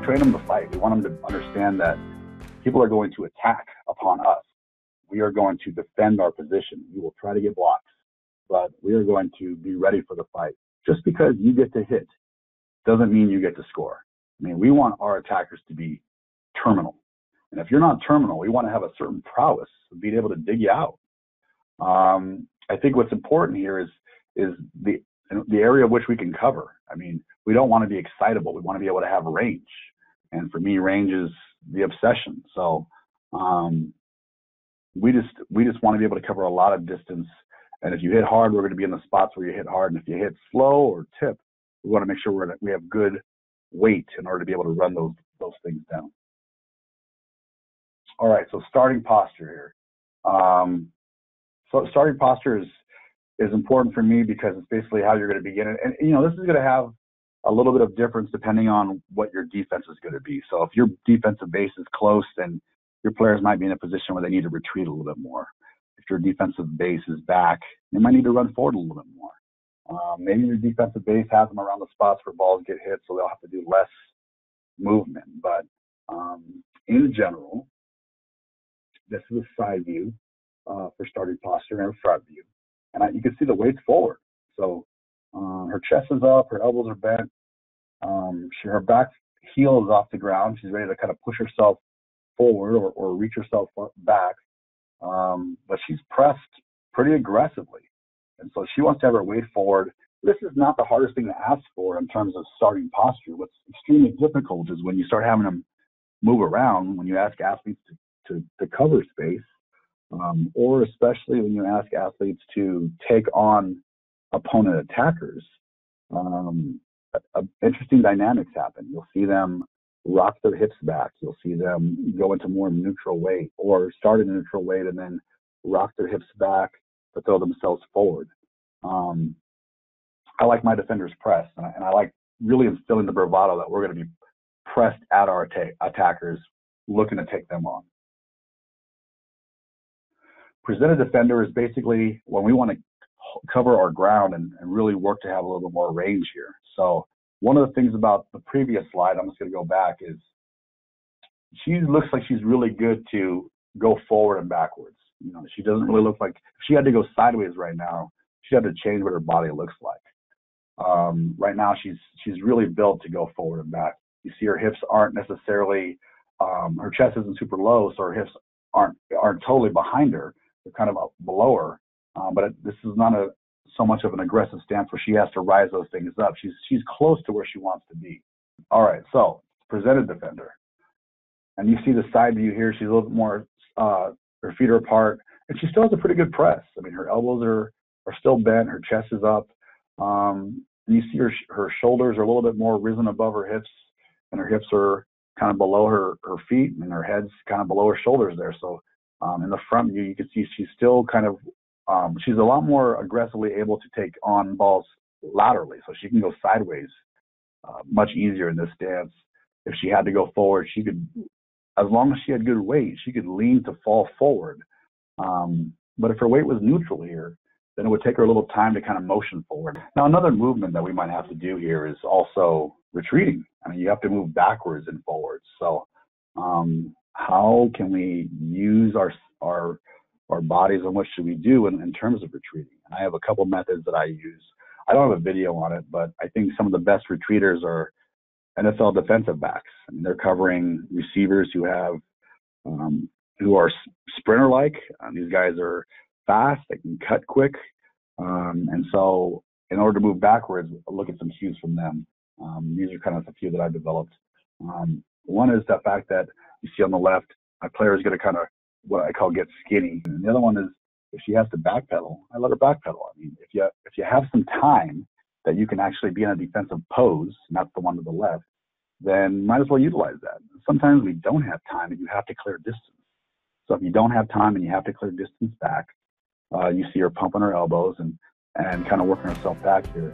train them to fight. We want them to understand that people are going to attack upon us. We are going to defend our position. We will try to get blocks, but we are going to be ready for the fight. Just because you get to hit doesn't mean you get to score. I mean, we want our attackers to be terminal. And if you're not terminal, we want to have a certain prowess of being able to dig you out. I think what's important here is the area of which we can cover. I mean, we don't want to be excitable. We want to be able to have range. And for me, range is the obsession. So we just want to be able to cover a lot of distance. And if you hit hard, we're going to be in the spots where you hit hard. And if you hit slow or tip, we want to make sure we have good weight in order to be able to run those things down. All right, so starting posture here. So starting posture is important for me because it's basically how you're going to begin it. And you know, this is going to have a little bit of difference depending on what your defense is going to be. So if your defensive base is close, then your players might be in a position where they need to retreat a little bit more. If your defensive base is back, they might need to run forward a little bit more. Maybe your defensive base has them around the spots where balls get hit, so they'll have to do less movement. But in general, this is a side view for starting posture and a front view. And you can see the weight's forward. So her chest is up, her elbows are bent, her back heel is off the ground. She's ready to kind of push herself forward or reach herself back. But she's pressed pretty aggressively. And so she wants to have her weight forward. This is not the hardest thing to ask for in terms of starting posture. What's extremely difficult is when you start having them move around, when you ask athletes to cover space, or especially when you ask athletes to take on opponent attackers, interesting dynamics happen. You'll see them rock their hips back. You'll see them go into more neutral weight or start in neutral weight and then rock their hips back to throw themselves forward. I like my defenders pressed, and I like really instilling the bravado that we're going to be pressed at our attackers, looking to take them on. Presented defender is basically when we want to cover our ground and really work to have a little bit more range here. So one of the things about the previous slide, I'm just going to go back, is she looks like she's really good to go forward and backwards. You know, she doesn't really look like, if she had to go sideways right now, she had to change what her body looks like. Right now, she's really built to go forward and back. You see her hips aren't necessarily, her chest isn't super low, so her hips aren't totally behind her. They're kind of below her. But this is not so much of an aggressive stance where she has to rise those things up. She's close to where she wants to be. All right, so presented defender. And you see the side view here. She's a little bit more, her feet are apart, and she still has a pretty good press. I mean, her elbows are still bent, her chest is up. You see her shoulders are a little bit more risen above her hips, and her hips are kind of below her feet, and her head's kind of below her shoulders there. So in the front view, you can see she's still kind of, she's a lot more aggressively able to take on balls laterally. So she can go sideways much easier in this stance. If she had to go forward, she could, as long as she had good weight, she could lean to fall forward. But if her weight was neutral here, then it would take her a little time to kind of motion forward. Now, another movement that we might have to do here is also retreating. I mean, you have to move backwards and forwards. So how can we use our bodies, and what should we do in terms of retreating? And I have a couple methods that I use. I don't have a video on it, but I think some of the best retreaters are NFL defensive backs. I mean, they're covering receivers who are sprinter-like. These guys are fast, they can cut quick. And so in order to move backwards, look at some cues from them. These are kind of a few that I've developed. One is the fact that you see on the left, a player is going to kind of what I call get skinny. And the other one is if she has to backpedal, I let her backpedal. I mean, if you have some time that you can actually be in a defensive pose, not the one to the left, then might as well utilize that. Sometimes we don't have time and you have to clear distance. So if you don't have time and you have to clear distance back, you see her pumping her elbows and kind of working herself back here.